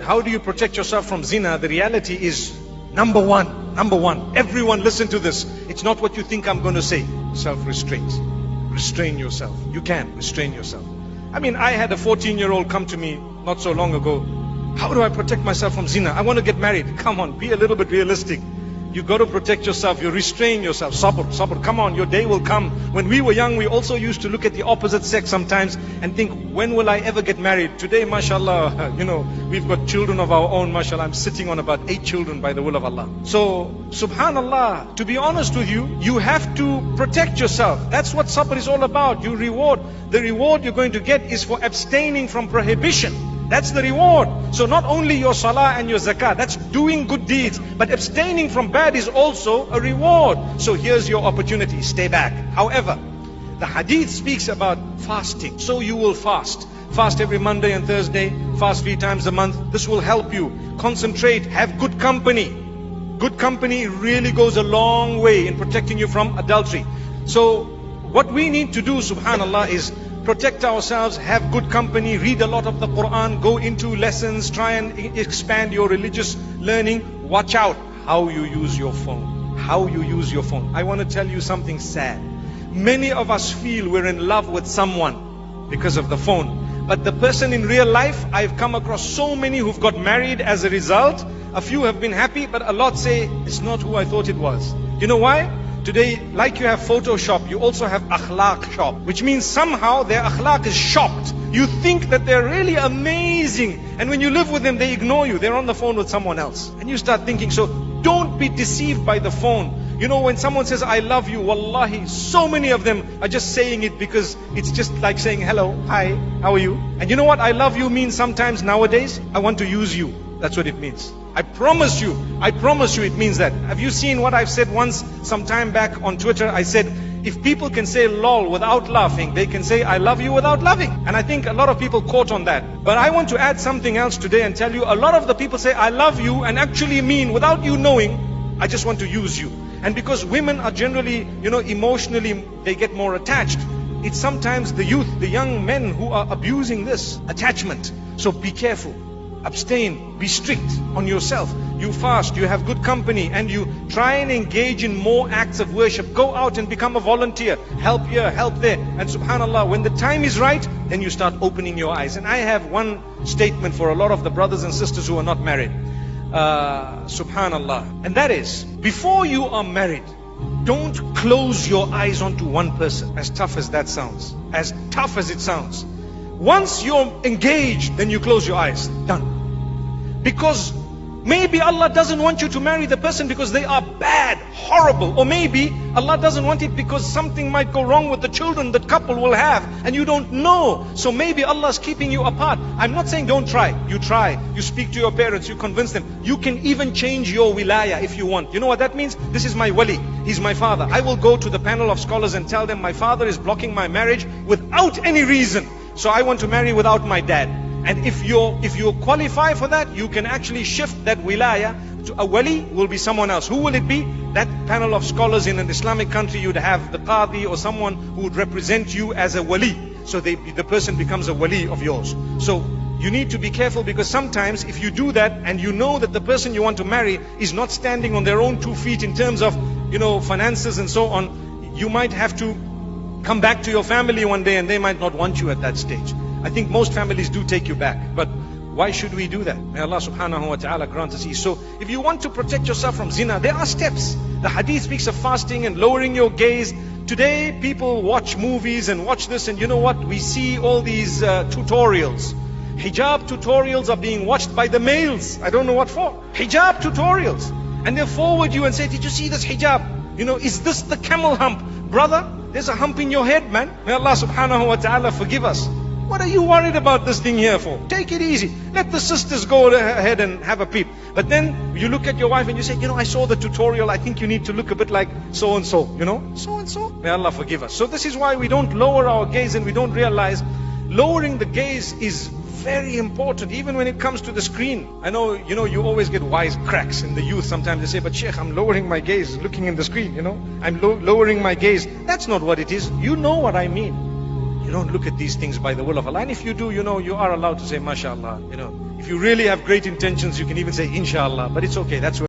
How do you protect yourself from zina? The reality is, number one, everyone listen to this. It's not what you think I'm going to say. Self-restraint. Restrain yourself. You can restrain yourself. I mean, I had a 14-year-old come to me not so long ago. How do I protect myself from zina? I want to get married. Come on, be a little bit realistic. You got to protect yourself. You restrain yourself. Sabr. Come on, your day will come. When we were young, we also used to look at the opposite sex sometimes and think, when will I ever get married? Today, mashallah, we've got children of our own, mashallah. I'm sitting on about 8 children by the will of Allah. So, subhanallah, to be honest with you, you have to protect yourself. That's what sabr is all about. The reward you're going to get is for abstaining from prohibition. That's the reward. So not only your salah and your zakah, that's doing good deeds, but abstaining from bad is also a reward. So here's your opportunity, stay back. However, the hadith speaks about fasting. So you will fast. Fast every Monday and Thursday, fast 3 times a month. This will help you. Concentrate, have good company. Good company really goes a long way in protecting you from adultery. So what we need to do, subhanallah, is protect ourselves, have good company, read a lot of the Quran, go into lessons, try and expand your religious learning. Watch out how you use your phone. How you use your phone. I want to tell you something sad. Many of us feel we're in love with someone because of the phone. But the person in real life, I've come across so many who've got married as a result. A few have been happy, but a lot say, it's not who I thought it was. You know why? Today, like you have Photoshop, you also have akhlaq shop, which means somehow their akhlaq is shopped. You think that they're really amazing, and when you live with them, they ignore you. They're on the phone with someone else. And you start thinking, so don't be deceived by the phone. You know, when someone says, I love you, wallahi, so many of them are just saying it because it's just like saying, hello, hi, how are you? And you know what I love you means sometimes nowadays? I want to use you. That's what it means. I promise you it means that. Have you seen what I've said once, some time back on Twitter? I said, if people can say lol without laughing, they can say I love you without loving. And I think a lot of people caught on that. But I want to add something else today and tell you, a lot of the people say I love you and actually mean, without you knowing, I just want to use you. And because women are generally, emotionally, they get more attached. It's sometimes the youth, the young men who are abusing this attachment. So be careful. Abstain, be strict on yourself. You fast, you have good company, and you try and engage in more acts of worship. Go out and become a volunteer. Help here, help there. And subhanallah, when the time is right, then you start opening your eyes. And I have one statement for a lot of the brothers and sisters who are not married. Subhanallah. And that is, before you are married, don't close your eyes onto one person. As tough as that sounds. As tough as it sounds. Once you're engaged, then you close your eyes. Done. Because maybe Allah doesn't want you to marry the person because they are bad, horrible. Or maybe Allah doesn't want it because something might go wrong with the children the couple will have and you don't know. So maybe Allah is keeping you apart. I'm not saying don't try. You try. You speak to your parents. You convince them. You can even change your wilaya if you want. You know what that means? This is my wali. He's my father. I will go to the panel of scholars and tell them my father is blocking my marriage without any reason. So I want to marry without my dad. And if you qualify for that, you can actually shift that wilaya to a wali will be someone else. Who will it be? That panel of scholars in an Islamic country, you'd have the qadi or someone who would represent you as a wali. So the person becomes a wali of yours. So you need to be careful because sometimes if you do that and you know that the person you want to marry is not standing on their own 2 feet in terms of, finances and so on, you might have to come back to your family one day and they might not want you at that stage. I think most families do take you back, but why should we do that? May Allah subhanahu wa ta'ala grant us ease. So if you want to protect yourself from zina, there are steps. The hadith speaks of fasting and lowering your gaze. Today people watch movies and watch this, and you know what? We see all these tutorials. Hijab tutorials are being watched by the males. I don't know what for. Hijab tutorials. And they'll forward you and say, did you see this hijab? Is this the camel hump? Brother, there's a hump in your head, man. May Allah subhanahu wa ta'ala forgive us. What are you worried about this thing here for? Take it easy. Let the sisters go ahead and have a peep. But then you look at your wife and you say, I saw the tutorial. I think you need to look a bit like so-and-so, so-and-so. May Allah forgive us. So this is why we don't lower our gaze and we don't realize lowering the gaze is very important, even when it comes to the screen. I know, you always get wise cracks in the youth. Sometimes they say, but Sheikh, I'm lowering my gaze looking in the screen, I'm lowering my gaze. That's not what it is. You know what I mean. You don't look at these things by the will of Allah. And if you do, you are allowed to say, mashallah, If you really have great intentions, you can even say inshallah, but it's okay. That's where